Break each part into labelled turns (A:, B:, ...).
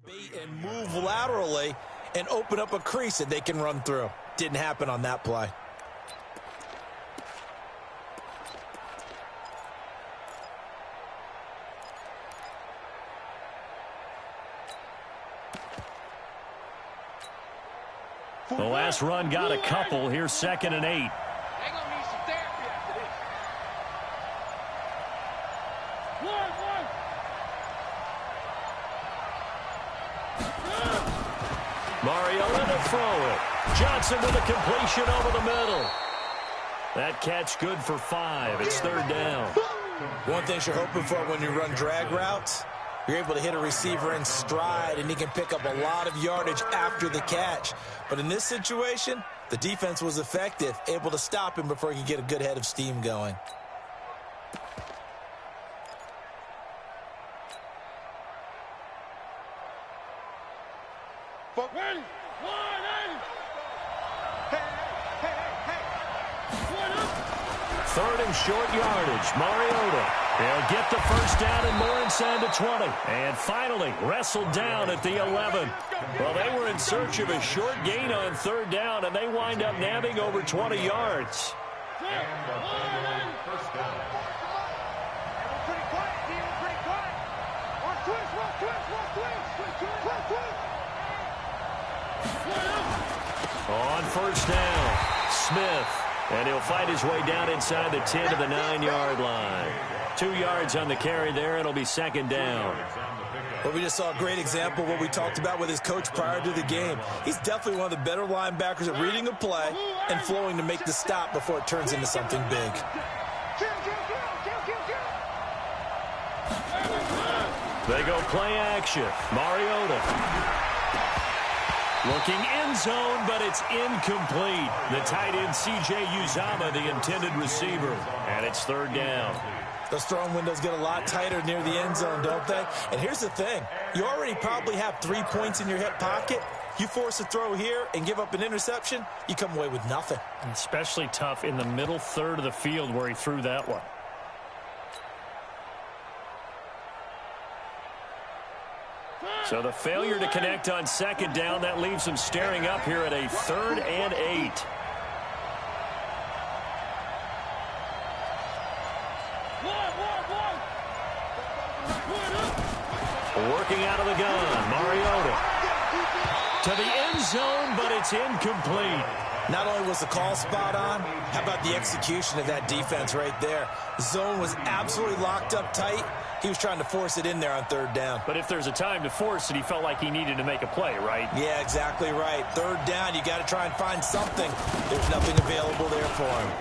A: bait and move laterally and open up a crease that they can run through. Didn't happen on that play.
B: The last run got a couple. Here's 2nd and 8. Mariota to throw it. Johnson with a completion over the middle. That catch good for 5. It's 3rd down.
A: One thing you're hoping for when you run drag routes, you're able to hit a receiver in stride, and he can pick up a lot of yardage after the catch. But in this situation, the defense was effective, able to stop him before he could get a good head of steam going.
B: Third and short yardage. Mariota. They'll get the first down and more inside the 20. And finally wrestled down at the 11. Well, they were in search of a short gain on 3rd down, and they wind up nabbing over 20 yards. On 1st down, Smith. And he'll fight his way down inside the 10 to the 9-yard line. 2 yards on the carry there. It'll be 2nd down.
A: Well, we just saw a great example of what we talked about with his coach prior to the game. He's definitely one of the better linebackers at reading a play and flowing to make the stop before it turns into something big.
B: They go play action. Mariota. Looking end zone, but it's incomplete. The tight end, C.J. Uzomah, the intended receiver. And it's 3rd down.
A: Those throwing windows get a lot tighter near the end zone, don't they? And here's the thing. You already probably have 3 points in your hip pocket. You force a throw here and give up an interception, you come away with nothing.
C: And especially tough in the middle third of the field where he threw that one.
B: So the failure to connect on 2nd down, that leaves him staring up here at a 3rd and 8. Working out of the gun, Mariota. To the end zone, but it's incomplete.
A: Not only was the call spot on, how about the execution of that defense right there? Zone was absolutely locked up tight. He was trying to force it in there on 3rd down.
C: But if there's a time to force it, he felt like he needed to make a play, right?
A: Yeah, exactly right. 3rd down, you got to try and find something. There's nothing available there for him.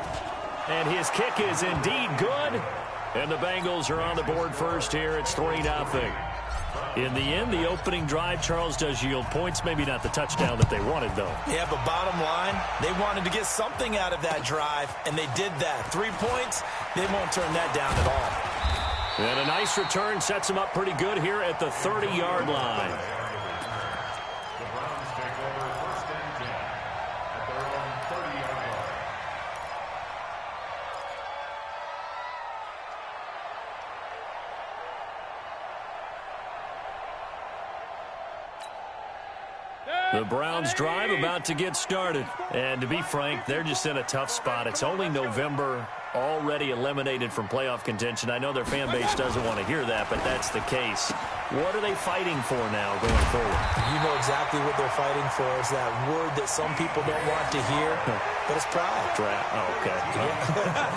B: And his kick is indeed good. And the Bengals are on the board first here. It's 3-0. In the end, the opening drive, Charles, does yield points. Maybe not the touchdown that they wanted, though.
A: Yeah, but bottom line, they wanted to get something out of that drive, and they did that. 3 points, they won't turn that down at all.
B: And a nice return sets them up pretty good here at the 30-yard line. The Browns drive about to get started. And to be frank, they're just in a tough spot. It's only November, already eliminated from playoff contention. I know their fan base doesn't want to hear that, but that's the case. What are they fighting for now going forward?
A: You know exactly what they're fighting for. Is that word that some people don't want to hear, but it's pride.
B: Draft. Oh, okay.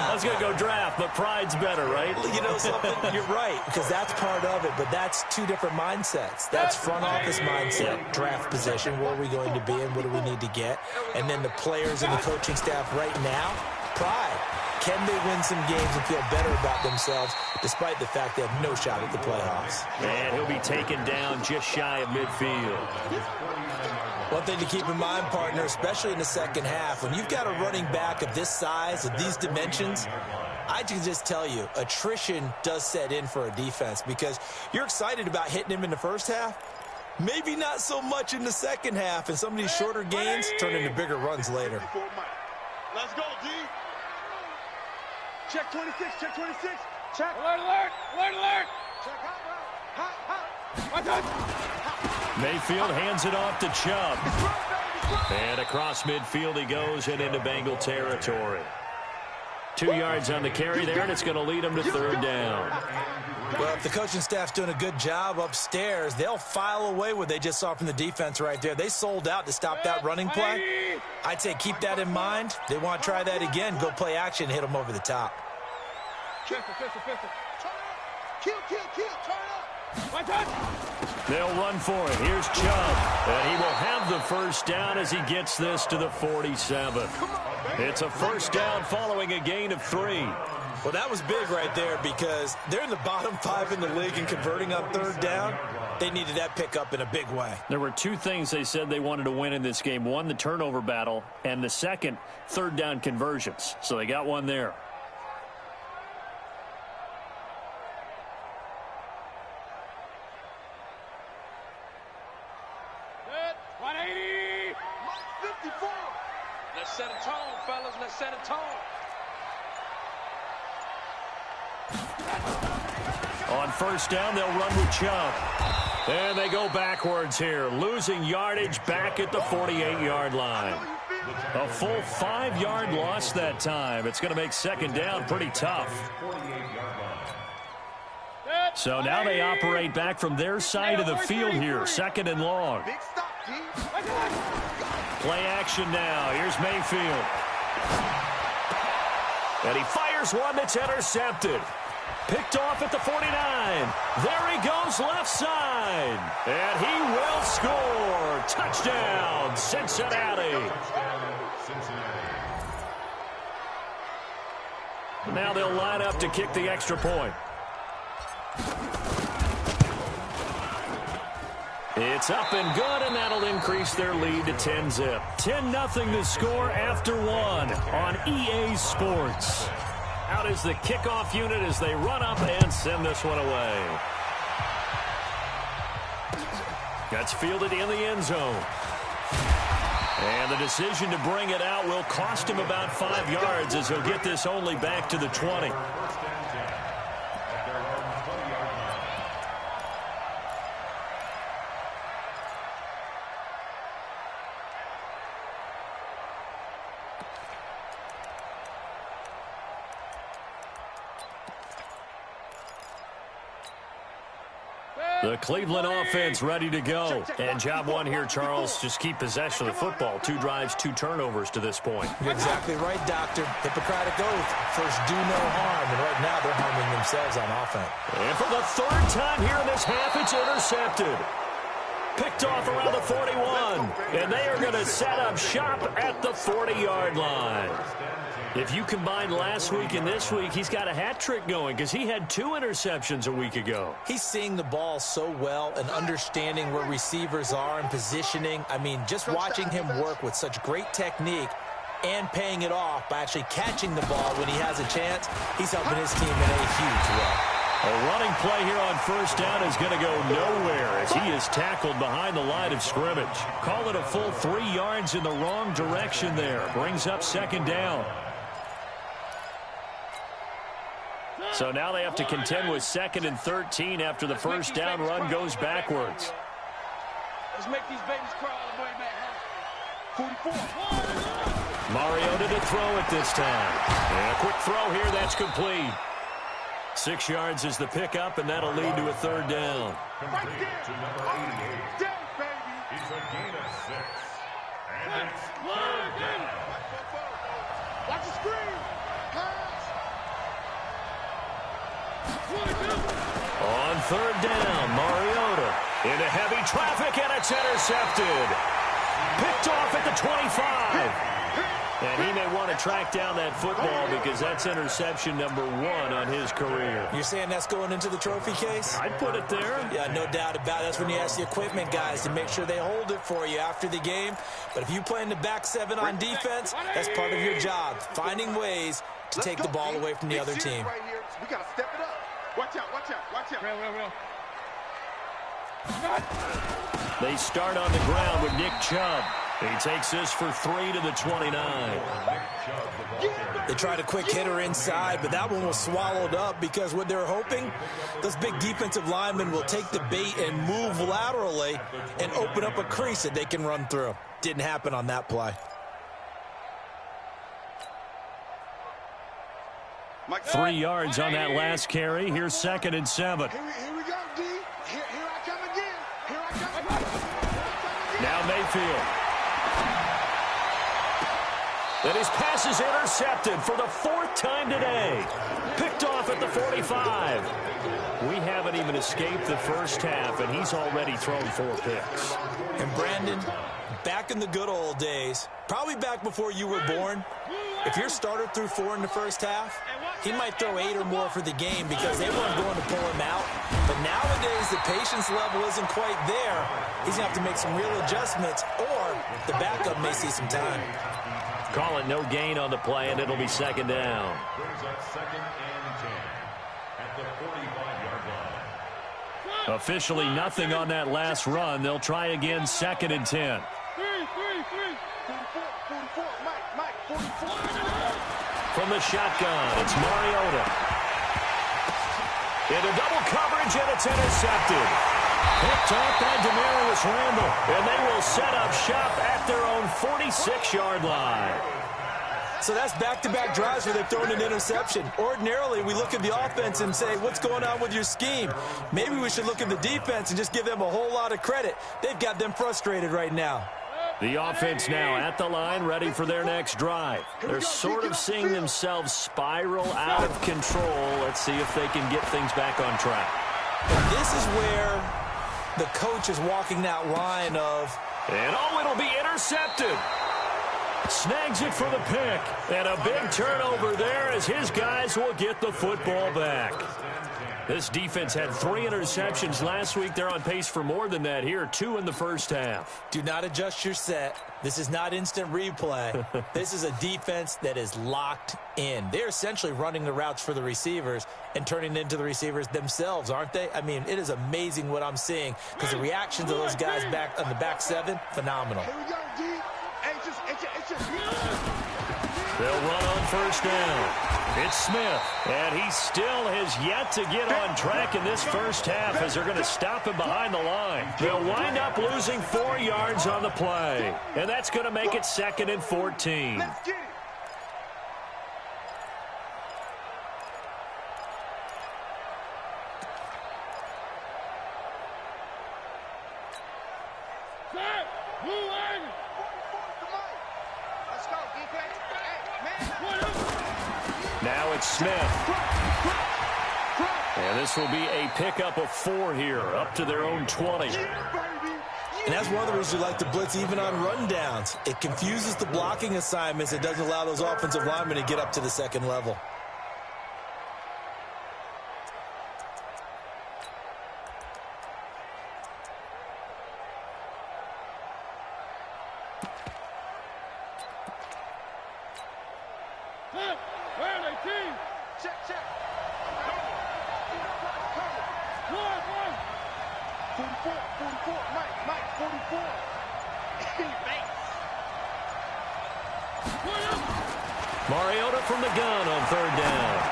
B: I was going to go draft, but pride's better, right?
A: You know something? You're right, because that's part of it, but that's 2 different mindsets. That's front office mindset, draft position, where are we going to be and what do we need to get? And then the players and the coaching staff right now, pride. Can they win some games and feel better about themselves despite the fact they have no shot at the playoffs?
B: And he'll be taken down just shy of midfield.
A: One thing to keep in mind, partner, especially in the second half, when you've got a running back of this size, of these dimensions, I can just tell you, attrition does set in for a defense because you're excited about hitting him in the first half. Maybe not so much in the second half, and some of these shorter gains turn into bigger runs later.
D: Let's go, D. Check 26, check 26. Check. Alert, alert, alert, alert. Check hot, hot, hot. Watch out.
B: Mayfield hands it off to Chubb. And across midfield he goes and into Bengal territory. 2 yards on the carry there, and it's going to lead him to third down.
A: Well, if the coaching staff's doing a good job upstairs, they'll file away what they just saw from the defense right there. They sold out to stop that running play. I'd say keep that in mind. They want to try that again. Go play action, hit them over the top.
B: They'll run for it. Here's Chubb. And he will have the first down as he gets this to the 47. It's a first down following a gain of 3.
A: Well, that was big right there because they're in the bottom 5 in the league and converting on third down. They needed that pickup in a big way.
B: There were 2 things they said they wanted to win in this game. One, the turnover battle, and the second, third down conversions. So they got one there.
D: Let's set a tone, fellas. Let's set a tone.
B: On first down, they'll run with Chubb. And they go backwards here, losing yardage back at the 48-yard line. A full 5-yard loss that time. It's going to make second down pretty tough. So now they operate back from their side of the field here, second and long. Play action now. Here's Mayfield. And he fires one that's intercepted. Picked off at the 49. There he goes left side. And he will score. Touchdown, Cincinnati. Now they'll line up to kick the extra point. It's up and good, and that'll increase their lead to 10-zip. 10-0 to score after 1 on EA Sports. Out is the kickoff unit as they run up and send this one away. Gets fielded in the end zone. And the decision to bring it out will cost him about 5 yards as he'll get this only back to the 20. The Cleveland offense ready to go. And job one here, Charles, just keep possession of the football. 2 drives, 2 turnovers to this point.
A: You're exactly right, Doctor. Hippocratic oath. First, do no harm. And right now, they're harming themselves on offense.
B: And for the 3rd time here in this half, it's intercepted. Picked off around the 41. And they are going to set up shop at the 40-yard line. If you combine last week and this week, he's got a hat trick going because he had 2 interceptions a week ago.
A: He's seeing the ball so well and understanding where receivers are and positioning. I mean, just watching him work with such great technique and paying it off by actually catching the ball when he has a chance, he's helping his team in a huge way.
B: A running play here on first down is going to go nowhere as he is tackled behind the line of scrimmage. Call it a full 3 yards in the wrong direction there. Brings up second down. So now they have to contend with 2nd and 13 after the first down run goes backwards.
D: Let's make these babies cry all the way back home. 44.
B: Mariota to throw it this time. And a quick throw here, that's complete. 6 yards is the pickup, and that'll lead to a 3rd down.
D: Right there. Down, baby.
E: It's a gain of 6. And it's
D: Watch the screen.
B: On 3rd down, Mariota into heavy traffic, and it's intercepted. Picked off at the 25. And he may want to track down that football because that's interception number 1 on his career.
A: You're saying that's going into the trophy case?
B: I'd put it there.
A: Yeah, no doubt about it. That's when you ask the equipment guys to make sure they hold it for you after the game. But if you play in the back 7 on defense, that's part of your job, finding ways to take the ball away from the other team.
D: Right here. We got to step it up. Watch out, watch out, watch out.
B: They start on the ground with Nick Chubb. He takes this for 3 to the 29.
A: They tried a quick hitter inside, but that one was swallowed up because what they're hoping, those big defensive linemen will take the bait and move laterally and open up a crease that they can run through. Didn't happen on that play.
B: 3 yards on that last carry. Here's 2nd and 7.
D: Here we go, D. Here I come again. Here I come again.
B: Now Mayfield. And his pass is intercepted for the 4th time today. Picked off at the 45. We haven't even escaped the first half, and he's already thrown 4 picks.
A: And Brandon, back in the good old days, probably back before you were born, if your starter threw 4 in the first half, he might throw 8 or more for the game because they weren't going to pull him out. But nowadays, the patience level isn't quite there. He's going to have to make some real adjustments, or the backup may see some time.
B: Call it no gain on the play, and it'll be 2nd down.
E: Brings up 2nd and 10 at the 45-yard line.
B: Officially nothing on that last run. They'll try again, 2nd and 10.
D: 44, Mike, 44.
B: From the shotgun, it's Mariota. Into double coverage, and it's intercepted. Picked off by Demarius Randall, and they will set up shop at their own 46-yard line.
A: So that's back-to-back drives where they've thrown an interception. Ordinarily, we look at the offense and say, what's going on with your scheme? Maybe we should look at the defense and just give them a whole lot of credit. They've got them frustrated right now.
B: The offense now at the line, ready for their next drive. They're sort of seeing themselves spiral out of control. Let's see if they can get things back on track.
A: And this is where the coach is walking that line of...
B: And it'll be intercepted. Snags it for the pick. And a big turnover there as his guys will get the football back. This defense had 3 interceptions last week. They're on pace for more than that here, 2 in the first half.
A: Do not adjust your set. This is not instant replay. This is a defense that is locked in. They're essentially running the routes for the receivers and turning it into the receivers themselves, aren't they? I mean, it is amazing what I'm seeing because the reactions of those guys back on the back 7, phenomenal.
D: Here we go, D.
B: They'll run on first down. It's Smith, and he still has yet to get on track in this first half as they're going to stop him behind the line. They'll wind up losing 4 yards on the play, and that's going to make it 2nd and 14.
D: Let's get it.
B: Now it's Smith. And this will be a pickup of 4 here, up to their own 20.
A: And that's one of the reasons you like to blitz even on rundowns. It confuses the blocking assignments. It doesn't allow those offensive linemen to get up to the 2nd level.
B: Mariota from the gun on 3rd down.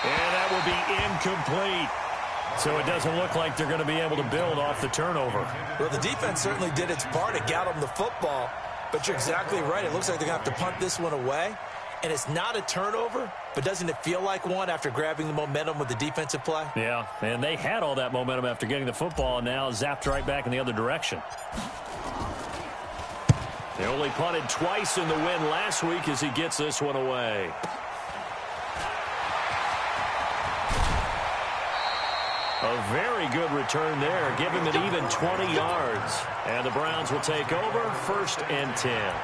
B: And that will be incomplete. So it doesn't look like they're going to be able to build off the turnover.
A: Well, the defense certainly did its part. It got them the football. But you're exactly right. It looks like they're going to have to punt this one away. And it's not a turnover, but doesn't it feel like one after grabbing the momentum with the defensive play?
B: Yeah, and they had all that momentum after getting the football, and now zapped right back in the other direction. They only punted twice in the win last week as he gets this one away. A very good return there. Give him an even 20 yards. And the Browns will take over 1st and 10.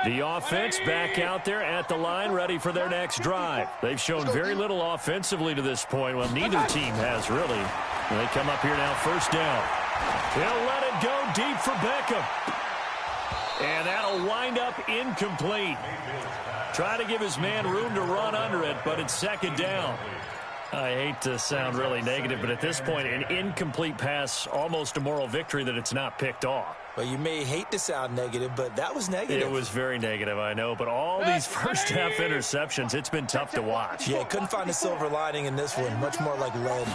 B: The offense back out there at the line, ready for their next drive. They've shown very little offensively to this point. Well, neither team has really. And they come up here now, 1st down. He'll let it go deep for Beckham. And that'll wind up incomplete. Try to give his man room to run under it, but it's second down. I hate to sound really negative, but at this point, an incomplete pass, almost a moral victory that it's not picked off.
A: Well, you may hate to sound negative, but that was negative.
B: It was very negative, I know, but all these first-half interceptions, it's been tough to watch.
A: Yeah, couldn't find a silver lining in this one. Much more like lead.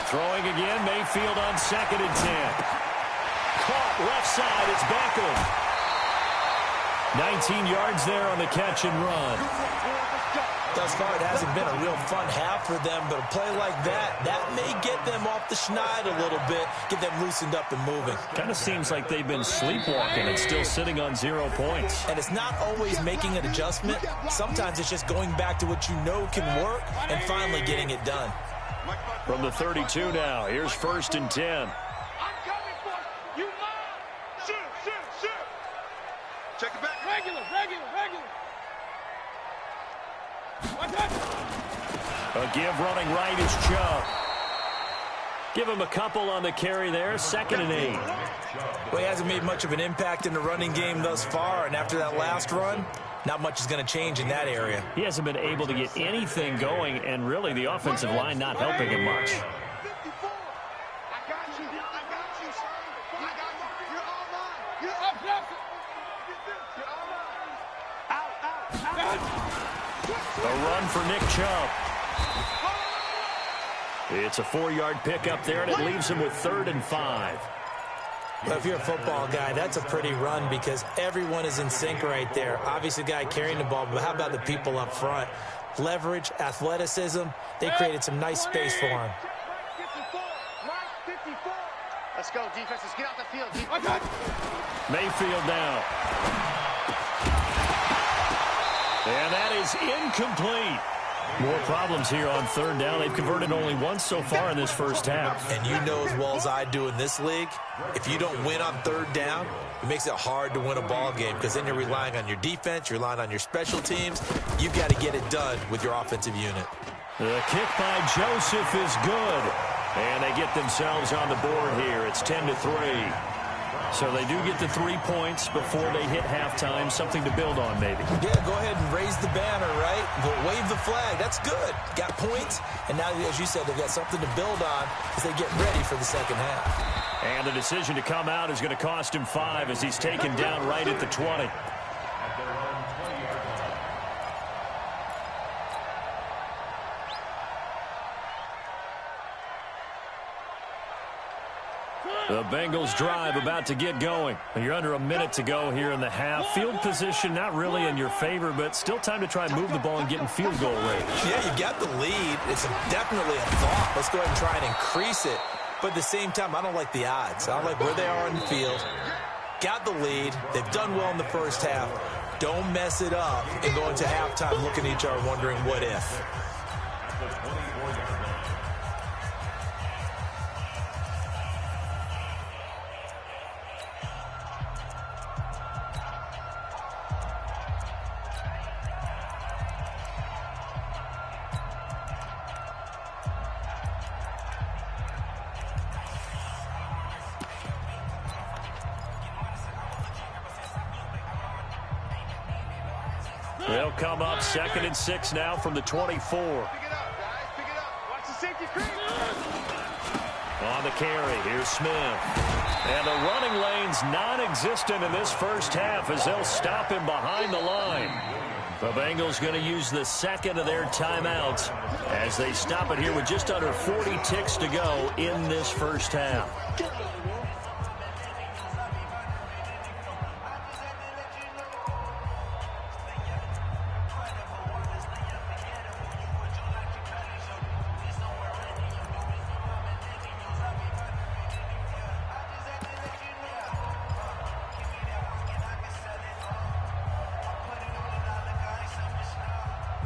B: Throwing again, Mayfield on 2nd and 10. Caught left side, it's Beckham. 19 yards there on the catch and run.
A: Thus far, it hasn't been a real fun half for them, but a play like that may get them off the schneid a little bit, get them loosened up and moving.
B: Kind of seems like they've been sleepwalking and still sitting on 0 points.
A: And it's not always making an adjustment. Sometimes it's just going back to what you know can work and finally getting it done.
B: From the 32 now, here's 1st and 10.
D: I'm coming for you. You mine. Shoot. Check it back. Regular.
B: A give running right is Chubb. Give him a couple on the carry there. 2nd and 8.
A: Well, he hasn't made much of an impact in the running game thus far, and after that last run, not much is going to change in that area.
B: He hasn't been able to get anything going, and really the offensive line not helping him much.
D: 54. I got you. You're all mine. You're up. You're all mine. Out.
B: A run for Nick Chubb. It's a 4-yard pickup there, and it leaves him with 3rd and 5.
A: But if you're a football guy, that's a pretty run because everyone is in sync right there. Obviously, the guy carrying the ball, but how about the people up front? Leverage, athleticism, they created some nice space for him.
D: 54. Let's go, defense. Let's get out the field.
B: Mayfield now. And that is incomplete. More problems here on 3rd down. They've converted only once so far in this first half.
A: And you know as well as I do in this league, if you don't win on 3rd down, it makes it hard to win a ball game because then you're relying on your defense, you're relying on your special teams. You've got to get it done with your offensive unit.
B: The kick by Joseph is good. And they get themselves on the board here. It's 10-3. So they do get the 3 points before they hit halftime. Something to build on, maybe.
A: Yeah, go ahead and raise the banner, right? But wave the flag. That's good. Got points. And now, as you said, they've got something to build on as they get ready for the second half.
B: And the decision to come out is going to cost him 5 as he's taken down right at the 20. The Bengals drive about to get going. You're under a minute to go here in the half. Field position not really in your favor, but still time to try and move the ball and get in field goal range.
A: Yeah, you got the lead. It's definitely a thought. Let's go ahead and try and increase it. But at the same time, I don't like the odds. I don't like where they are on the field. Got the lead. They've done well in the first half. Don't mess it up and go into halftime looking at each other wondering what if.
B: They'll come up 2nd and 6 now from the 24.
D: Pick it up, guys. Pick it up. Watch the safety creep.
B: On the carry, here's Smith. And the running lane's non-existent in this first half as they'll stop him behind the line. The Bengals going to use the second of their timeouts as they stop it here with just under 40 ticks to go in this first half.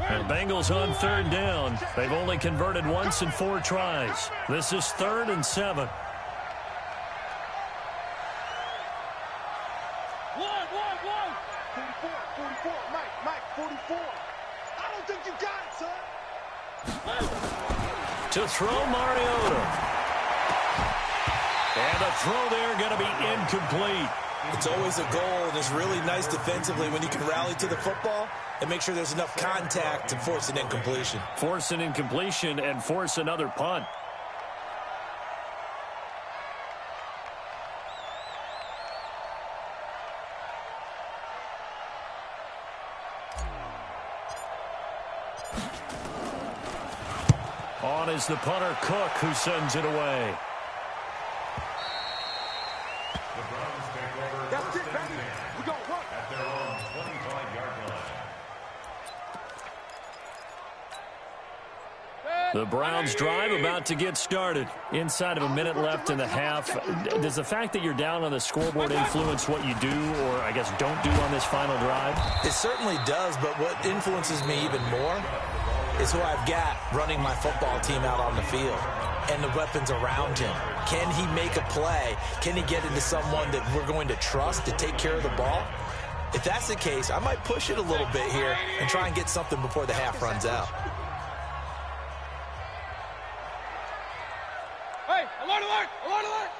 B: And Bengals on 3rd down. They've only converted once in 4 tries. This is 3rd and 7.
D: One. 44. Mike, 44. I don't think you got it, son.
B: To throw Mariota. And the throw there going to be incomplete.
A: It's always a goal, and it's really nice defensively when you can rally to the football and make sure there's enough contact to force an incompletion.
B: Force an incompletion and force another punt. On is the punter, Cook, who sends it away.
E: The Browns take over. That's it, baby. We go work at their own 25-yard line.
B: The Browns drive about to get started. Inside of a minute left in the half. Does the fact that you're down on the scoreboard influence what you do, or I guess don't do on this final drive?
A: It certainly does, but what influences me even more is who I've got running my football team out on the field and the weapons around him. Can he make a play? Can he get into someone that we're going to trust to take care of the ball? If that's the case, I might push it a little bit here and try and get something before the half runs out.
D: Hey, alert, alert, alert, alert!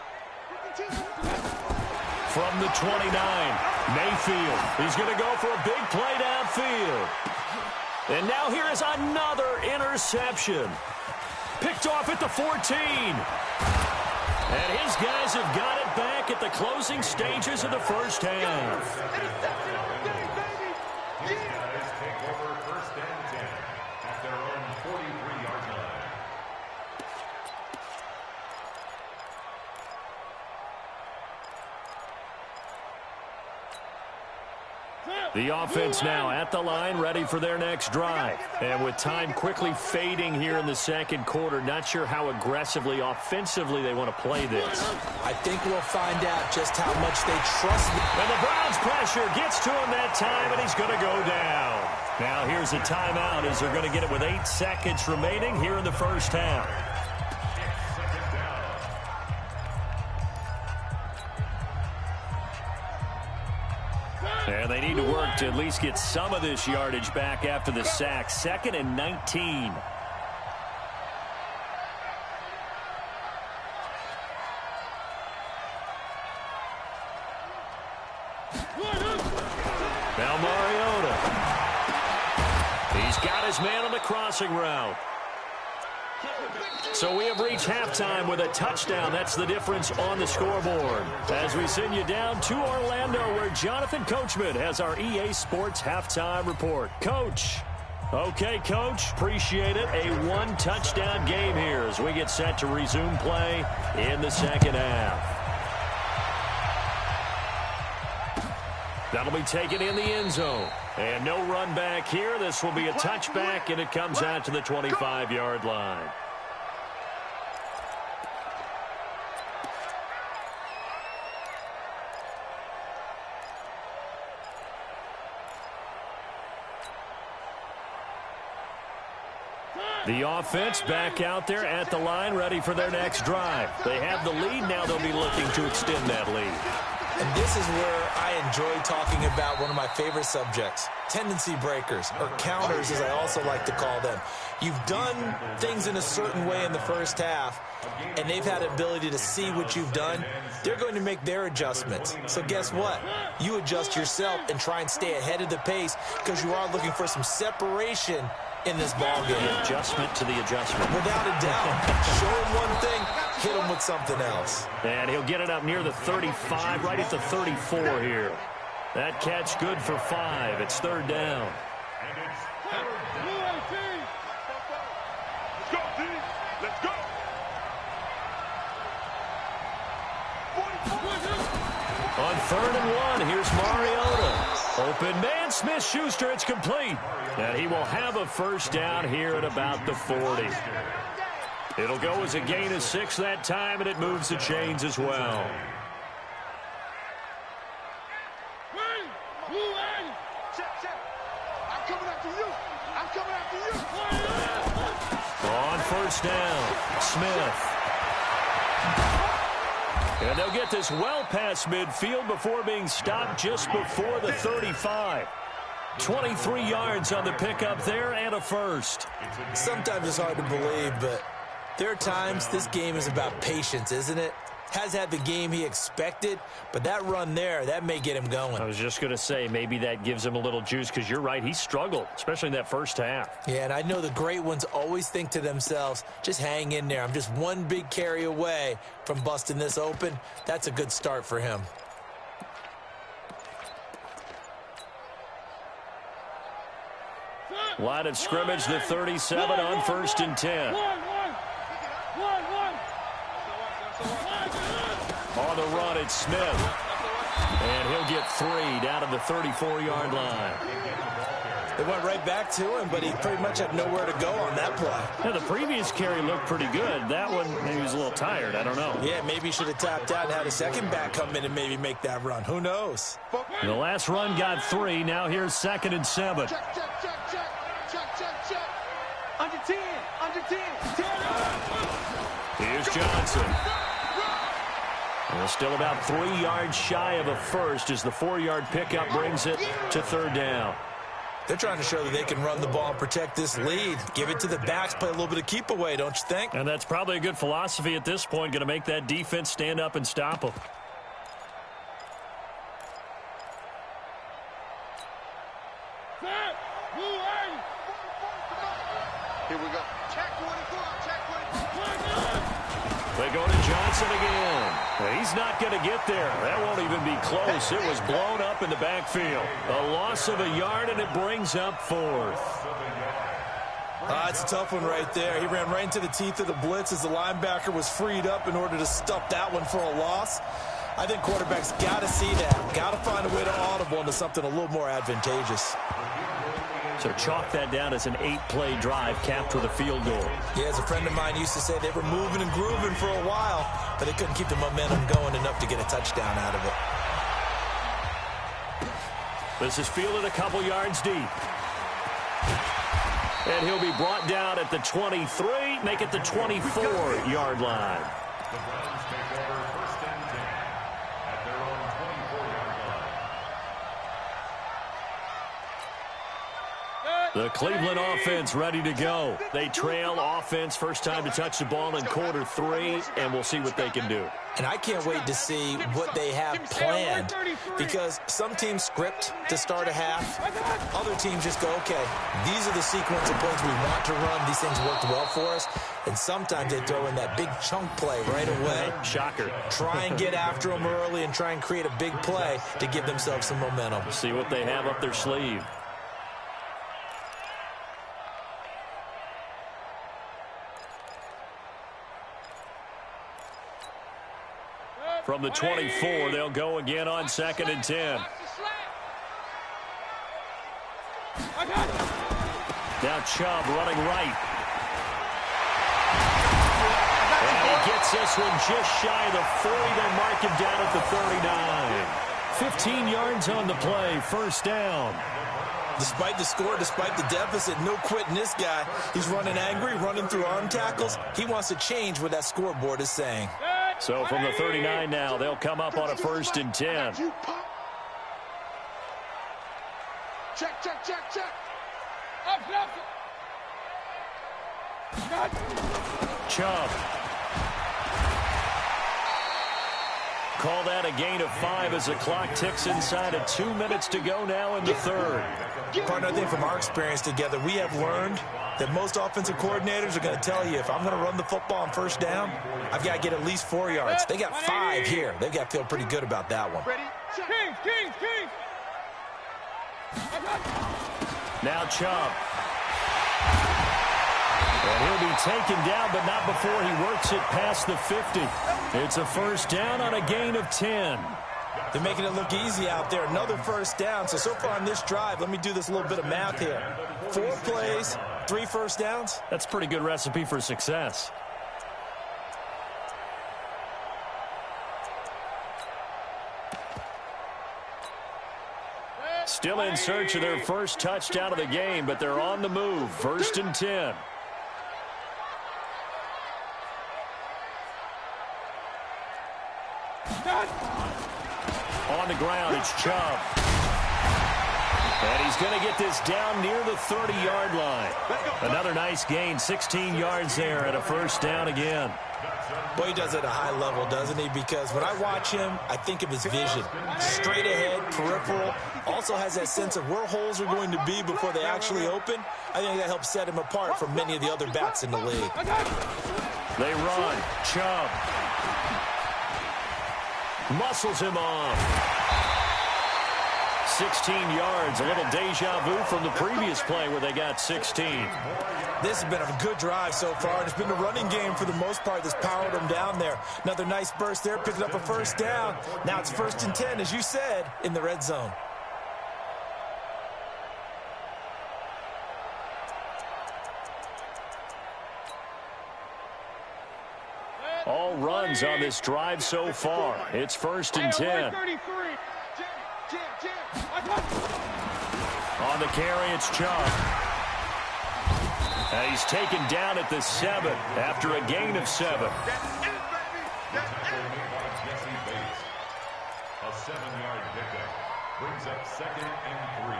B: From the 29, Mayfield. He's going to go for a big play downfield. And now here is another interception. Picked off at the 14. And his guys have got it back at the closing stages of the first half.
E: These guys take over first and 10 at their own 43-yard line.
B: The offense now at the line, ready for their next drive. And with time quickly fading here in the second quarter, not sure how aggressively, offensively they want to play this.
A: I think we'll find out just how much they trust me.
B: And the Browns pressure gets to him that time, and he's going to go down. Now here's a timeout as they're going to get it with 8 seconds remaining here in the first half. And they need to work to at least get some of this yardage back after the sack. 2nd and 19. Now Mariota. He's got his man on the crossing route. So we have reached halftime with a touchdown. That's the difference on the scoreboard. As we send you down to Orlando, where Jonathan Coachman has our EA Sports halftime report. Coach. Okay, Coach. Appreciate it. A one-touchdown game here as we get set to resume play in the second half. That'll be taken in the end zone. And no run back here. This will be a touchback, and it comes out to the 25-yard line. The offense back out there at the line, ready for their next drive. They have the lead. Now they'll be looking to extend that lead.
A: And this is where I enjoy talking about one of my favorite subjects, tendency breakers, or counters as I also like to call them. You've done things in a certain way in the first half, and they've had the ability to see what you've done. They're going to make their adjustments. So guess what? You adjust yourself and try and stay ahead of the pace because you are looking for some separation in this ball game.
B: The adjustment to the adjustment.
A: Without a doubt. Show him one thing, hit him with something else.
B: And he'll get it up near the 35, right at the 34 here. That catch good for 5. It's 3rd down.
E: And it's
D: Let's go, D. Let's go.
B: On 3rd and 1, here's Mariota. Open man, Smith-Schuster, it's complete. And he will have a first down here at about the 40. It'll go as a gain of 6 that time, and it moves the chains as well.
D: I'm coming after you. I'm coming after you.
B: On 1st down, Smith. And they'll get this well past midfield before being stopped just before the 35. 23 yards on the pickup there and a first.
A: Sometimes it's hard to believe, but there are times this game is about patience, isn't it? Has had the game he expected, but that run there, that may get him going.
B: I was just going to say, maybe that gives him a little juice, because you're right, he struggled, especially in that first half.
A: Yeah, and I know the great ones always think to themselves, just hang in there. I'm just one big carry away from busting this open. That's a good start for him.
B: Line of scrimmage, the 37 on 1st and 10. On the run, it's Smith. And he'll get 3 down to the 34-yard line.
A: They went right back to him, but he pretty much had nowhere to go on that play.
B: Yeah, the previous carry looked pretty good. That one, maybe he was a little tired. I don't know.
A: Yeah, maybe he should have tapped out and had a second back come in and maybe make that run. Who knows?
B: The last run got 3. Now here's 2nd and 7.
D: Check. Under 10.
B: Here's Johnson. Well, still about 3 yards shy of a first as the 4-yard pickup brings it to 3rd down.
A: They're trying to show that they can run the ball and protect this lead. Give it to the backs, play a little bit of keep away, don't you think?
B: And that's probably a good philosophy at this point, going to make that defense stand up and stop them.
D: Here we go. Check 24.
B: They go to Johnson again. He's not going to get there. That won't even be close. It was blown up in the backfield. A loss of a yard, and it brings up 4th.
A: It's a tough one right there. He ran right into the teeth of the blitz as the linebacker was freed up in order to stuff that one for a loss. I think quarterbacks got to see that. Got to find a way to audible into something a little more advantageous.
B: So chalk that down as an 8-play drive capped with a field goal.
A: Yeah, as a friend of mine used to say, they were moving and grooving for a while, but they couldn't keep the momentum going enough to get a touchdown out of it.
B: This is fielded a couple yards deep. And he'll be brought down at the 23, make it the 24-yard line.
E: The Browns take over 1st and 10 at their own 24-yard line.
B: The Cleveland offense ready to go. They trail offense, first time to touch the ball in quarter 3, and we'll see what they can do.
A: And I can't wait to see what they have planned, because some teams script to start a half. Other teams just go, okay, these are the sequence of plays we want to run. These things worked well for us. And sometimes they throw in that big chunk play right away.
B: Shocker.
A: Try and get after them early and try and create a big play to give themselves some momentum.
B: See what they have up their sleeve. From the 24, they'll go again on 2nd and 10. Now Chubb running right. And he gets this one just shy of the 40. They'll mark him down at the 39. 15 yards on the play, 1st down.
A: Despite the score, despite the deficit, no quitting this guy. He's running angry, running through arm tackles. He wants to change what that scoreboard is saying.
B: So from the 39 now, they'll come up on a 1st and 10.
D: Check.
B: Chubb. Call that a gain of 5 as the clock ticks inside of 2 minutes to go now in the 3rd.
A: Partner, I think from our experience together, we have learned that most offensive coordinators are going to tell you, if I'm going to run the football on 1st down, I've got to get at least 4 yards. They got 5 here. They've got to feel pretty good about that one.
D: King.
B: Now Chubb. And he'll be taken down, but not before he works it past the 50. It's a 1st down on a gain of 10.
A: They're making it look easy out there. Another 1st down. So far on this drive, let me do this little bit of math here. 4 plays, 3 1st downs.
B: That's a pretty good recipe for success. Still in search of their first touchdown of the game, but they're on the move. 1st and 10. On the ground, it's Chubb. And he's going to get this down near the 30-yard line. Another nice gain, 16 yards there and a first down again.
A: Boy, he does it at a high level, doesn't he? Because when I watch him, I think of his vision. Straight ahead, peripheral. Also has that sense of where holes are going to be before they actually open. I think that helps set him apart from many of the other backs in the league.
B: They run. Chubb muscles him off. 16 yards, a little deja vu from the previous play where they got 16.
A: This has been a good drive so far, and it's been the running game for the most part that's powered them down there. Another nice burst there, picking up a first down. Now it's 1st and 10, as you said, in the red zone.
B: All runs on this drive so far. It's 1st and 10. On the carry, it's Chubb. And he's taken down at the 7 after a gain of 7.
E: A 7-yard pickup brings up 2nd and 3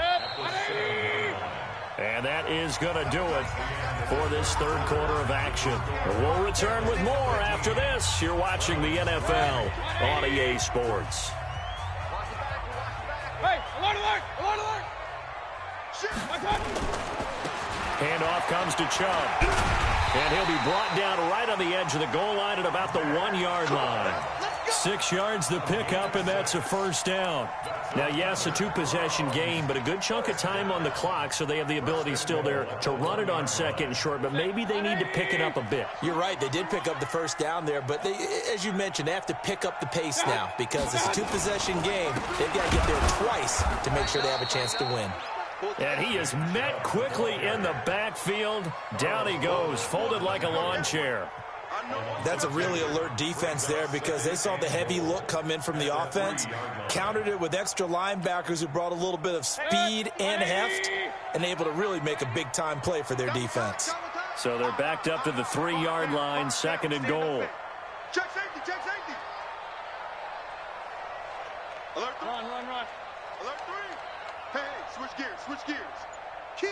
E: at the 7-yard line.
B: And that is going to do it for this third quarter of action. We'll return with more after this. You're watching the NFL on EA Sports.
D: Hey, alert, alert, alert, alert.
B: Handoff comes to Chubb. And he'll be brought down right on the edge of the goal line at about the 1-yard line. 6 yards the pickup, and that's a first down. Now, yes, a 2-possession game, but a good chunk of time on the clock, so they have the ability still there to run it on 2nd and short, but maybe they need to pick it up a bit.
A: You're right. They did pick up the first down there, but they, as you mentioned, they have to pick up the pace now because it's a 2-possession game. They've got to get there twice to make sure they have a chance to win.
B: And he is met quickly in the backfield. Down he goes, folded like a lawn chair.
A: That's a really alert defense there because they saw the heavy look come in from the offense, countered it with extra linebackers who brought a little bit of speed and heft, and able to really make a big-time play for their defense.
B: So they're backed up to the 3-yard line, 2nd and goal.
D: Check safety, check safety. Alert 3. Run. Alert 3. Hey, switch gears.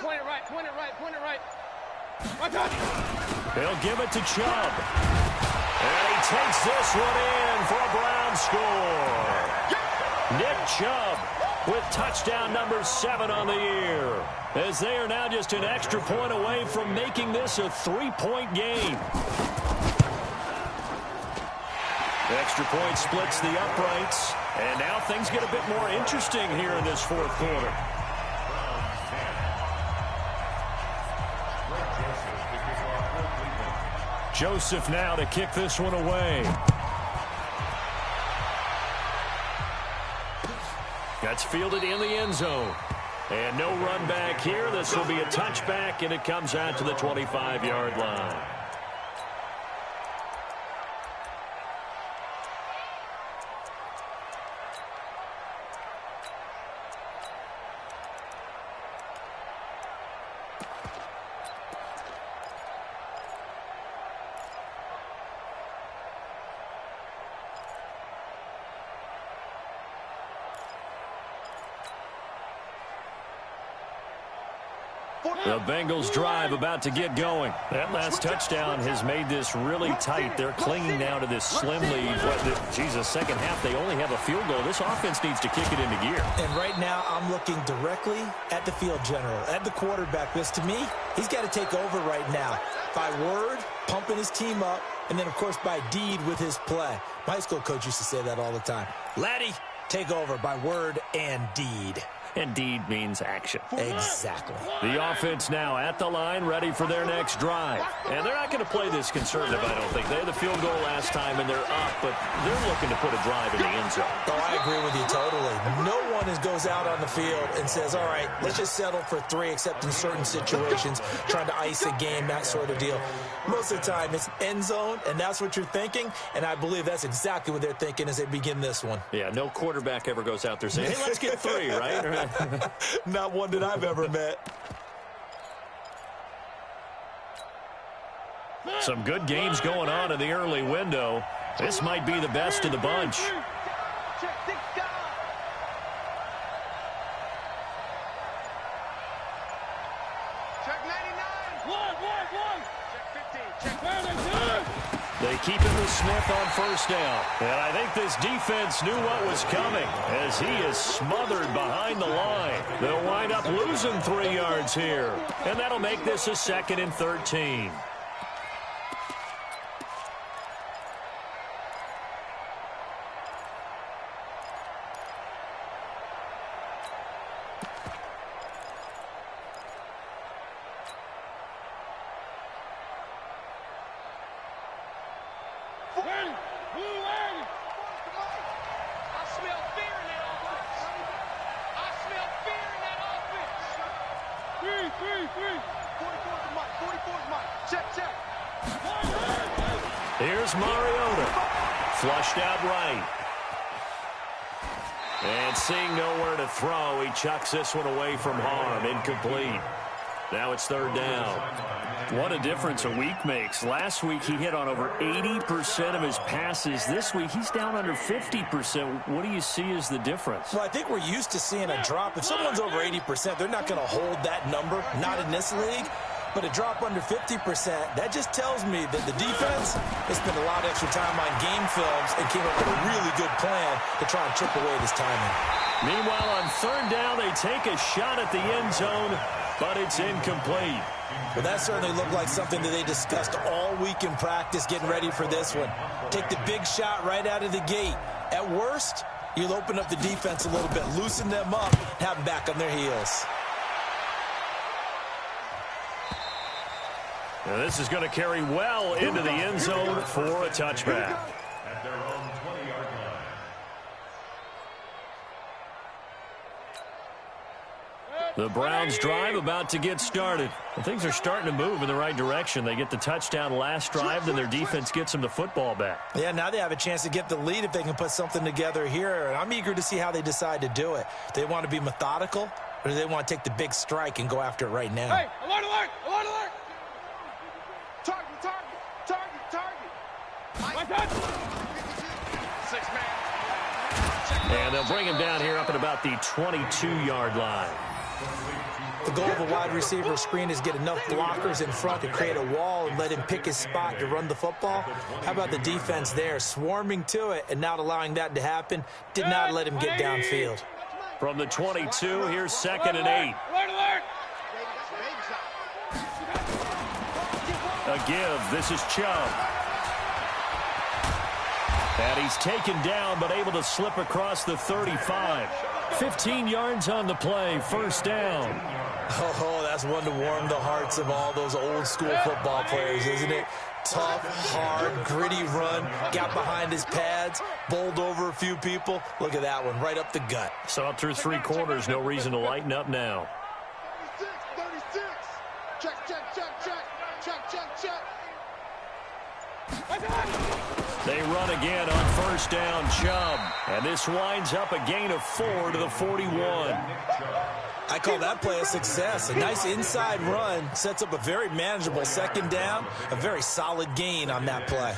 D: Point it right, point it right.
B: They'll give it to Chubb. And he takes this one in for a Brown score. Nick Chubb with touchdown number 7 on the year, as they are now just an extra point away from making this a 3-point game. The extra point splits the uprights, and now things get a bit more interesting here in this fourth quarter. Joseph now to kick this one away. That's fielded in the end zone. And no run back here. This will be a touchback, and it comes out to the 25-yard line. The Bengals drive about to get going. That last touchdown has made this really tight. They're clinging now to this slim lead. Jesus, second half, they only have a field goal. This offense needs to kick it into gear.
A: And right now, I'm looking directly at the field general, at the quarterback, because to me, he's got to take over right now. By word, pumping his team up, and then, of course, by deed with his play. My high school coach used to say that all the time. Laddie, take over by word and deed.
B: And deed means action.
A: Exactly.
B: The offense now at the line, ready for their next drive. And they're not going to play this conservative, I don't think. They had the field goal last time, and they're up, but they're looking to put a drive in the end zone.
A: Oh, I agree with you totally. No one goes out on the field and says, all right, let's just settle for 3, except in certain situations, trying to ice a game, that sort of deal. Most of the time, it's end zone, and that's what you're thinking, and I believe that's exactly what they're thinking as they begin this one.
B: Yeah, no quarterback ever goes out there saying, hey, let's get 3, right?
A: Not one that I've ever met.
B: Some good games going on in the early window. This might be the best of the bunch.
D: Check
B: They keep it with Smith on first down. And I think this defense knew what was coming as he is smothered behind the line. They'll wind up losing 3 yards here. And that'll make this a 2nd and 13. Here's Mariota. Flushed out right. And seeing nowhere to throw, he chucks this one away from harm. Incomplete. Now it's 3rd down.
C: What a difference a week makes. Last week he hit on over 80% of his passes. This week he's down under 50%. What do you see as the difference?
A: Well, I think we're used to seeing a drop. If someone's over 80%, they're not going to hold that number, not in this league. But a drop under 50%, that just tells me that the defense has spent a lot of extra time on game films and came up with a really good plan to try and chip away this timing.
B: Meanwhile, on 3rd down, they take a shot at the end zone, but it's incomplete.
A: Well, that certainly looked like something that they discussed all week in practice, getting ready for this one. Take the big shot right out of the gate. At worst, you'll open up the defense a little bit, loosen them up, have them back on their heels.
B: Now this is going to carry well into the end zone for a touchback.
E: At their own 20-yard line.
B: The Browns drive about to get started. And things are starting to move in the right direction. They get the touchdown last drive, then their defense gets them the football back.
A: Yeah, now they have a chance to get the lead if they can put something together here. And I'm eager to see how they decide to do it. Do they want to be methodical, or do they want to take the big strike and go after it right now?
D: Hey, alert, alert, alert, alert! Target, target, target, target. My touch. 6-man.
B: And they'll bring him down here up at about the 22-yard line.
A: The goal of a wide receiver screen is get enough blockers in front to create a wall and let him pick his spot to run the football. How about the defense there, swarming to it and not allowing that to happen? Did not let him get downfield.
B: From the 22, here's 2nd and 8.
D: Alert, alert!
B: A give. This is Chubb. And he's taken down, but able to slip across the 35. 15 yards on the play. 1st down.
A: Oh, that's one to warm the hearts of all those old school football players, isn't it? Tough, hard, gritty run. Got behind his pads, bowled over a few people. Look at that one, right up the gut.
B: So up through 3 quarters, no reason to lighten up now.
D: 36. Check, check, check, check. Check, check, check.
B: They run again on 1st down, Chubb. And this winds up a gain of 4 to the 41.
A: I call that play a success. A nice inside run sets up a very manageable 2nd down. A very solid gain on that play.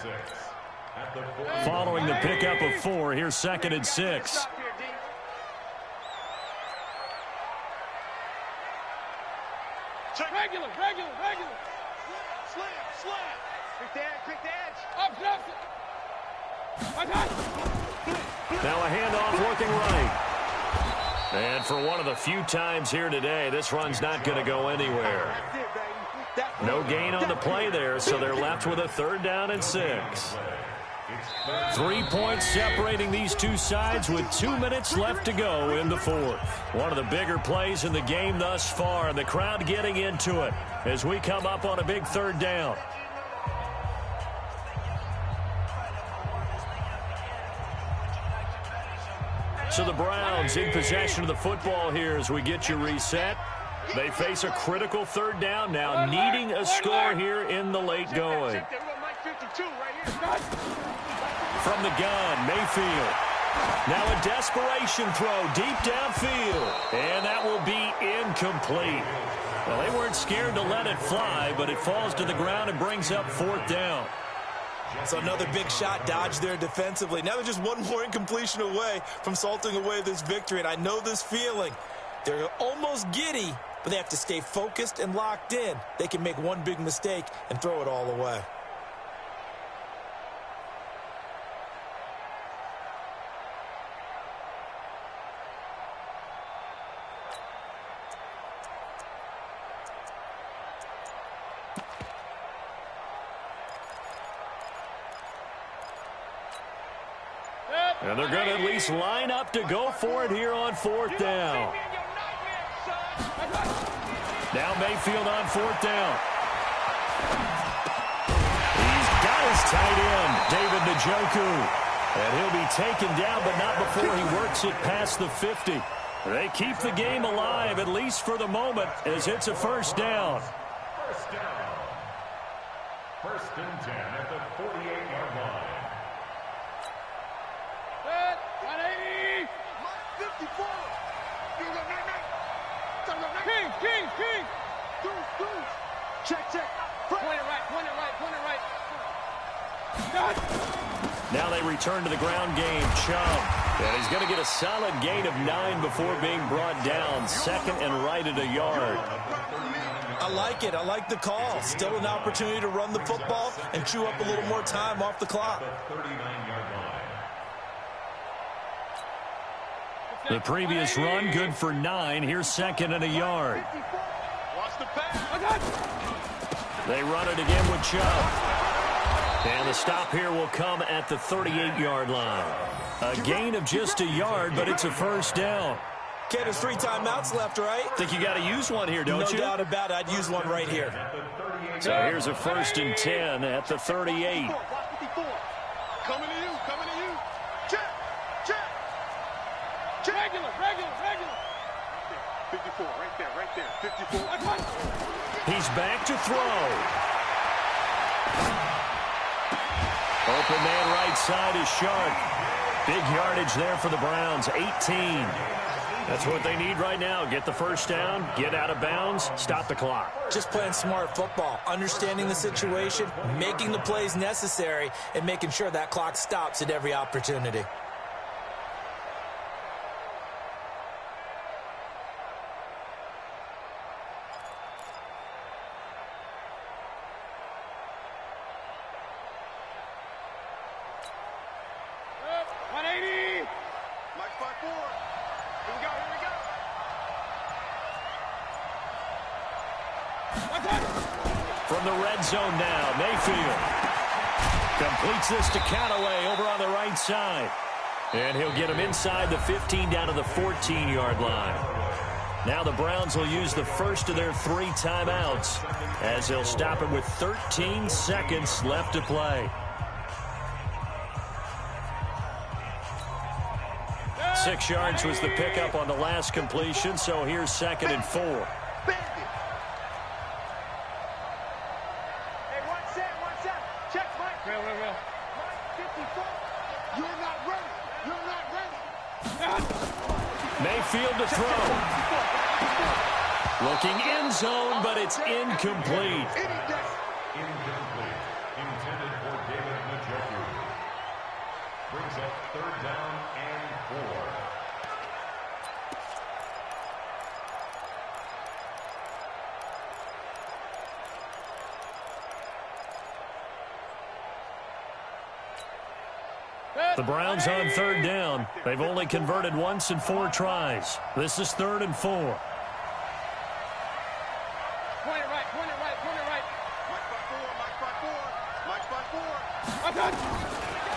B: Following the pickup of 4, here's 2nd and 6.
D: Regular, regular, regular. Slam, slam. Quick the edge. Up,
B: Now a handoff working right. And for one of the few times here today, this run's not going to go anywhere. No gain on the play there, so they're left with a 3rd down and 6. 3 points separating these two sides with 2 minutes left to go in the 4th. One of the bigger plays in the game thus far, and the crowd getting into it as we come up on a big 3rd down. So the Browns in possession of the football here as we get you reset. They face a critical 3rd down now, needing a score here in the late going. From the gun, Mayfield. Now a desperation throw deep downfield. And that will be incomplete. Well, they weren't scared to let it fly, but it falls to the ground and brings up 4th down.
A: So another big shot dodged there defensively. Now they're just one more incompletion away from salting away this victory. And I know this feeling. They're almost giddy, but they have to stay focused and locked in. They can make one big mistake and throw it all away.
B: And they're going to at least line up to go for it here on fourth down. Now Mayfield on fourth down. He's got his tight end, David Njoku. And he'll be taken down, but not before he works it past the 50. They keep the game alive, at least for the moment, as it's a first down.
E: First down. First and 10 at the 48-yard line.
D: 180. 54. King. Deuce. Check. Point it right.
B: Now they return to the ground game. Chubb. And he's going to get a solid gain of 9 before being brought down. Second and right at a yard.
A: I like it. I like the call. Still an opportunity to run the football and chew up a little more time off the clock.
E: The 39-yard line.
B: The previous run, good for 9. Here's second and a yard.
D: Watch the pass.
B: They run it again with Chubb. And the stop here will come at the 38-yard line. A gain of just a yard, but it's a first down.
A: Okay, there's 3 timeouts left, right?
B: Think you got to use one here, don't you?
A: No doubt about it. I'd use one right here.
B: So here's a first and 10 at the 38.
D: Coming to you. Check. Regular. 54, right there. 54.
B: He's back to throw. Open man right side is Sharp. Big yardage there for the Browns, 18. That's what they need right now. Get the first down, get out of bounds, stop the clock.
A: Just playing smart football, understanding the situation, making the plays necessary, and making sure that clock stops at every opportunity.
B: From the red zone now, Mayfield completes this to Callaway over on the right side. And he'll get him inside the 15 down to the 14-yard line. Now the Browns will use the first of their 3 timeouts as they'll stop it with 13 seconds left to play. 6 yards was the pickup on the last completion, so here's second and 4. Mayfield to throw. Looking end zone, but it's incomplete.
E: Incomplete. Intended for David Njoku. Brings up third down and 4.
B: The Browns on third down. They've only converted once in 4 tries. This is 3rd and 4.
D: Point it right. Mike by 4.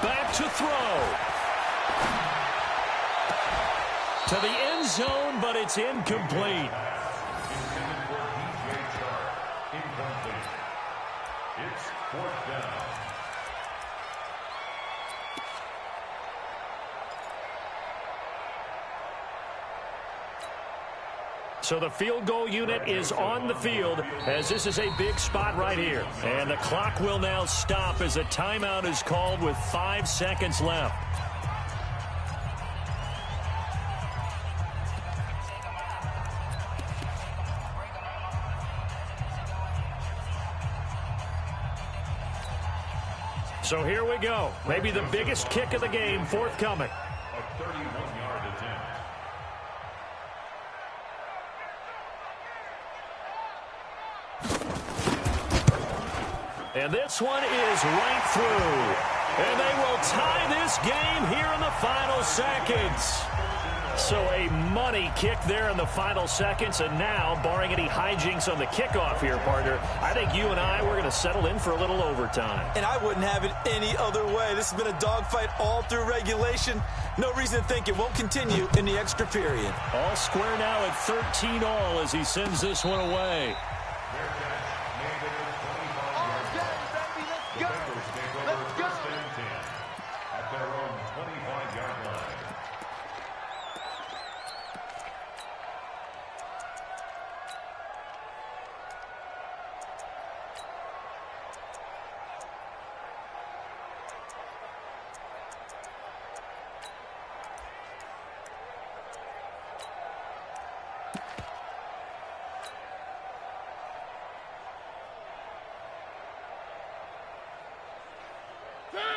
B: Back to throw. To the end zone, but it's incomplete.
E: Intended for bewarejjac. Incomplete. It's 4th down.
B: So the field goal unit is on the field as this is a big spot right here. And the clock will now stop as a timeout is called with 5 seconds left. So here we go. Maybe the biggest kick of the game forthcoming.
E: A 31-yard attempt.
B: And this one is right through. And they will tie this game here in the final seconds. So a money kick there in the final seconds. And now, barring any hijinks on the kickoff here, partner, I think you and I, we're going to settle in for a little overtime.
A: And I wouldn't have it any other way. This has been a dogfight all through regulation. No reason to think it won't continue in the extra period.
B: All square now at 13-all as he sends this one away.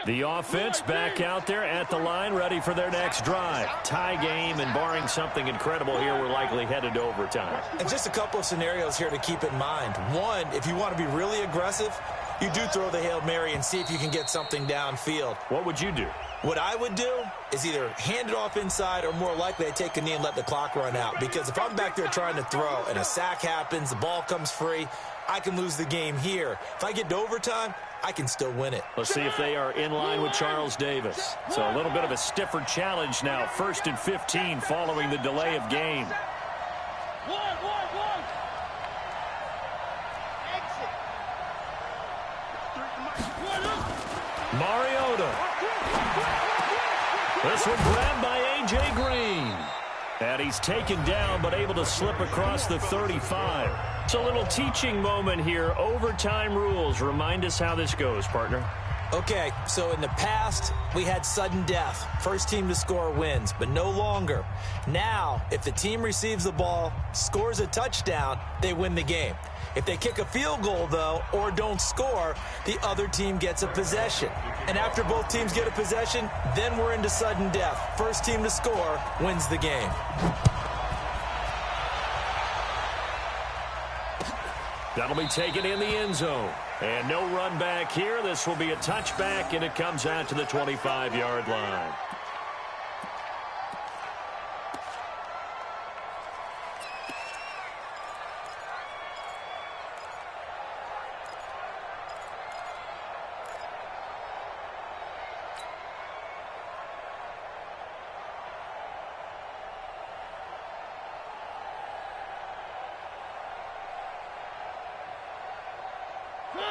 B: The offense back out there at the line, ready for their next drive. Tie game, and barring something incredible here, we're likely headed to overtime.
A: And just a couple of scenarios here to keep in mind. One, if you want to be really aggressive, you do throw the Hail Mary and see if you can get something downfield.
B: What would you do?
A: What I would do is either hand it off inside or more likely I take a knee and let the clock run out. Because if I'm back there trying to throw and a sack happens, the ball comes free, I can lose the game here. If I get to overtime, I can still win it.
B: Let's see if they are in line with Charles Davis. So a little bit of a stiffer challenge now. 1st and 15 following the delay of game. Mariota. This one grabbed by A.J. Green. And he's taken down but able to slip across the 35. It's a little teaching moment here. Overtime rules. Remind us how this goes, partner.
A: Okay, so in the past, we had sudden death. First team to score wins, but no longer. Now, if the team receives the ball, scores a touchdown, they win the game. If they kick a field goal, though, or don't score, the other team gets a possession. And after both teams get a possession, then we're into sudden death. First team to score wins the game.
B: That'll be taken in the end zone. And no run back here. This will be a touchback, and it comes out to the 25-yard line.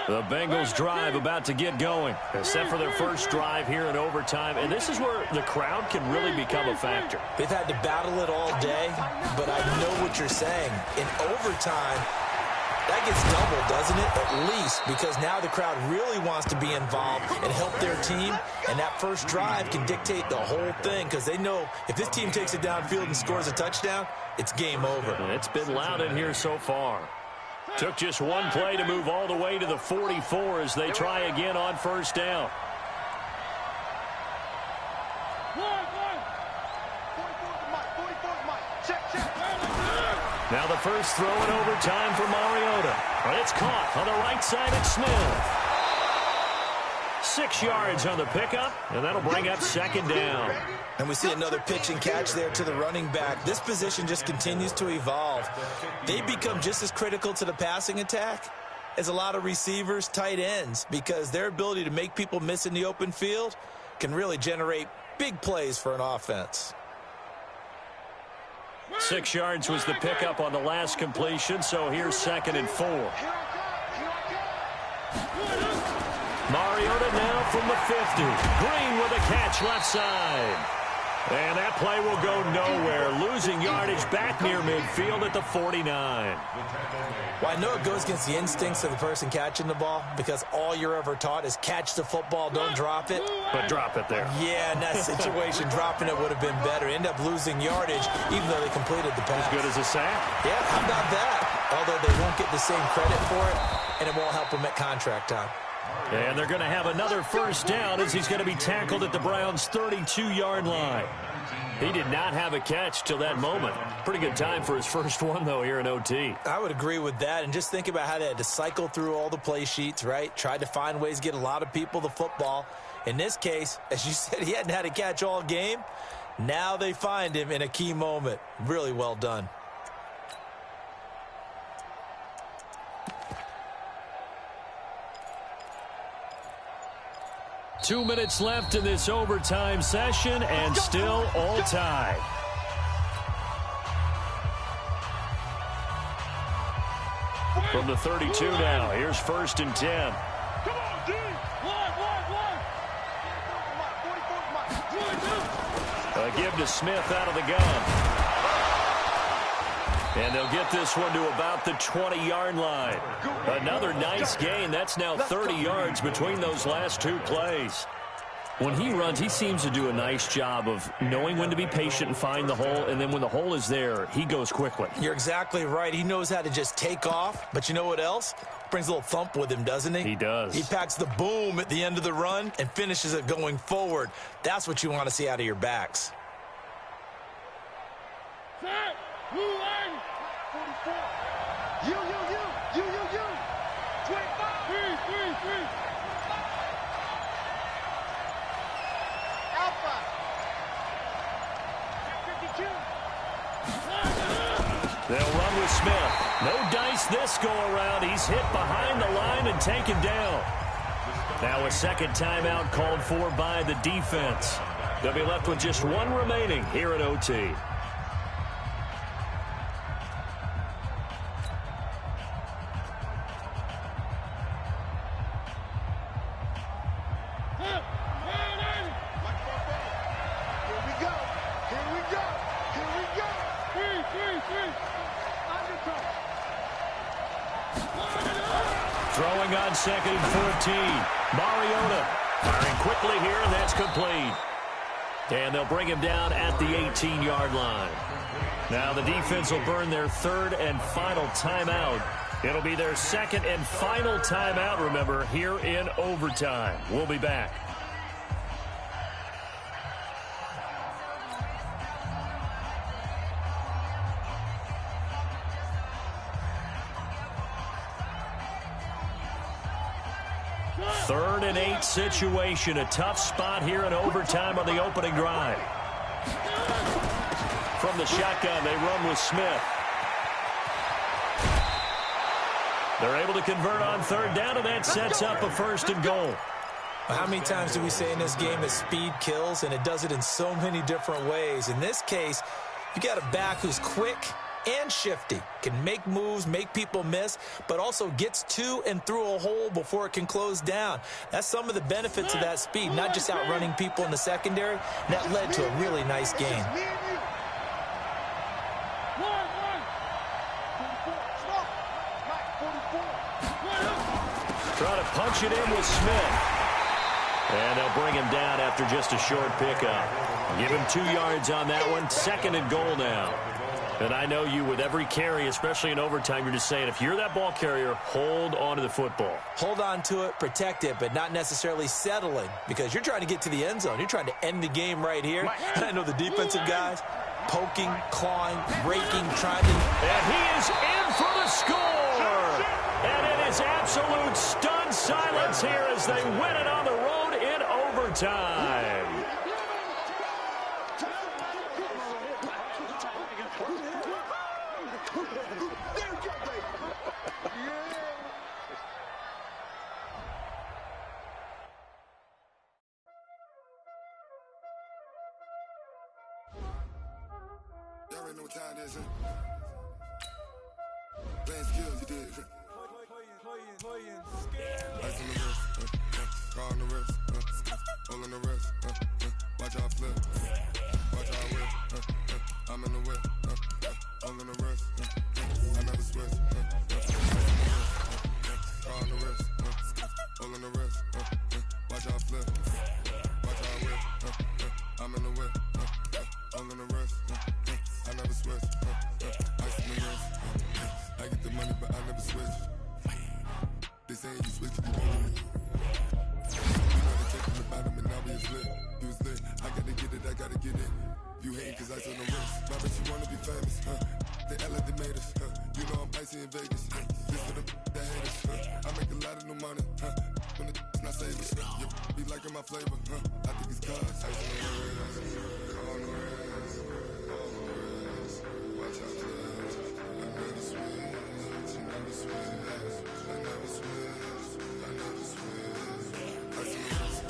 B: The Bengals drive about to get going. They're set for their first drive here in overtime. And this is where the crowd can really become a factor.
A: They've had to battle it all day, but I know what you're saying. In overtime, that gets doubled, doesn't it? At least, because now the crowd really wants to be involved and help their team. And that first drive can dictate the whole thing because they know if this team takes it downfield and scores a touchdown, it's game over.
B: And it's been loud in here so far. Took just one play to move all the way to the 44 as they try again on first down. Now the first throw in overtime for Mariota. But it's caught on the right side at Smith. 6 yards on the pickup, and that'll bring up second down.
A: And we see another pitch and catch there to the running back. This position just continues to evolve. They become just as critical to the passing attack as a lot of receivers, tight ends, because their ability to make people miss in the open field can really generate big plays for an offense.
B: 6 yards was the pickup on the last completion, so here's 2nd and 4. Mariota now from the 50. Green with a catch left side. And that play will go nowhere. Losing yardage back near midfield at the 49.
A: Well, I know it goes against the instincts of the person catching the ball because all you're ever taught is catch the football, don't drop it.
B: But drop it there.
A: Yeah, in that situation, dropping it would have been better. End up losing yardage even though they completed the pass.
B: As good as a sack?
A: Yeah, how about that? Although they won't get the same credit for it, and it won't help them at contract time.
B: And they're going to have another first down as he's going to be tackled at the Browns' 32-yard line. He did not have a catch till that moment. Pretty good time for his first one, though, here in OT.
A: I would agree with that. And just think about how they had to cycle through all the play sheets, right? Tried to find ways to get a lot of people the football. In this case, as you said, he hadn't had a catch all game. Now they find him in a key moment. Really well done.
B: Two minutes left in this overtime session, and still all tied. From the 32 now, here's 1st and 10.
D: Come on, D.
B: A give to Smith out of the gun. And they'll get this one to about the 20-yard line. Another nice gain. That's now 30 yards between those last two plays. When he runs, he seems to do a nice job of knowing when to be patient and find the hole, and then when the hole is there, he goes quickly.
A: You're exactly right. He knows how to just take off, but you know what else? Brings a little thump with him, doesn't he?
B: He does.
A: He packs the boom at the end of the run and finishes it going forward. That's what you want to see out of your backs.
D: Set. Blue line. 44. You. 25. 3. Alpha. 52.
B: They'll run with Smith. No dice this go-around. He's hit behind the line and taken down. Now a second timeout called for by the defense. They'll be left with just one remaining here at OT. Throwing on 2nd and 14. Mariota firing quickly here, and that's complete. And they'll bring him down at the 18-yard line. Now the defense will burn their 3rd and final timeout. It'll be their 2nd and final timeout, remember, here in overtime. We'll be back. Third and 8 situation. A tough spot here in overtime on the opening drive. From the shotgun, they run with Smith. They're able to convert on 3rd down, and that sets up a 1st and goal.
A: How many times do we say in this game that speed kills, and it does it in so many different ways? In this case, you got a back who's quick and shifty, can make moves, make people miss, but also gets to and through a hole before it can close down. That's some of the benefits of that speed, not just outrunning people in the secondary. That led to a really nice game.
B: Trying to punch it in with Smith. And they'll bring him down after just a short pickup. Give him 2 yards on that one. 2nd and goal now. And I know you, with every carry, especially in overtime, you're just saying, if you're that ball carrier, hold on to the football.
A: Hold on to it, protect it, but not necessarily settling, because you're trying to get to the end zone. You're trying to end the game right here. And I know the defensive guys, poking, clawing, raking, trying to...
B: And he is in for the score! And it is absolute stunned silence here as they win it on the road in overtime.
F: Y'all already know what time it is, playing skills, you did, playing skills. Ice on the wrist, car on the wrist, hole in the wrist, watch out flip, watch out whip, I'm in the whip, hole in the wrist, I never switch, car on the wrist, hole in the wrist, watch out flip, watch out whip, I'm in the whip, hole in the wrist, I never switch, ice in the wrist, I get the money but I never switch. They say you switch, you know they take from the About him and now we is lit. He was lit. I gotta get it, I gotta get it. You hating cause ice on the wrist. My bitch, you wanna be famous, huh? They act like they made us, huh? You know I'm icy in Vegas, huh? This for the that hate us, huh? I make a lot of new money, huh? When the not saving, you be liking my flavor, huh? I think it's cause ice on the wrist, on the wrist, on the wrist. Watch out, flash. I never switch, you never switch. I never switch, I never switch. Ice on the wrist,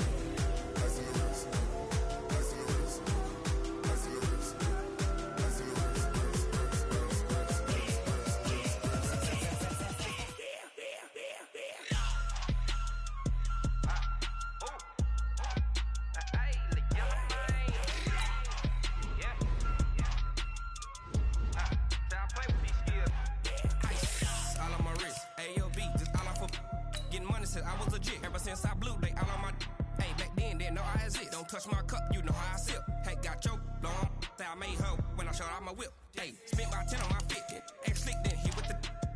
F: ice on the wrist, ice on the wrist, ice on the wrist, ice on the wrist.
G: I was legit ever since I blew they all on my hey back then didn't know I exist. Don't touch my cup, you know how I sip. Hey, got your long say I made her when I showed out my whip. Hey, spent my 10 on my fit. Ex slick then hit with the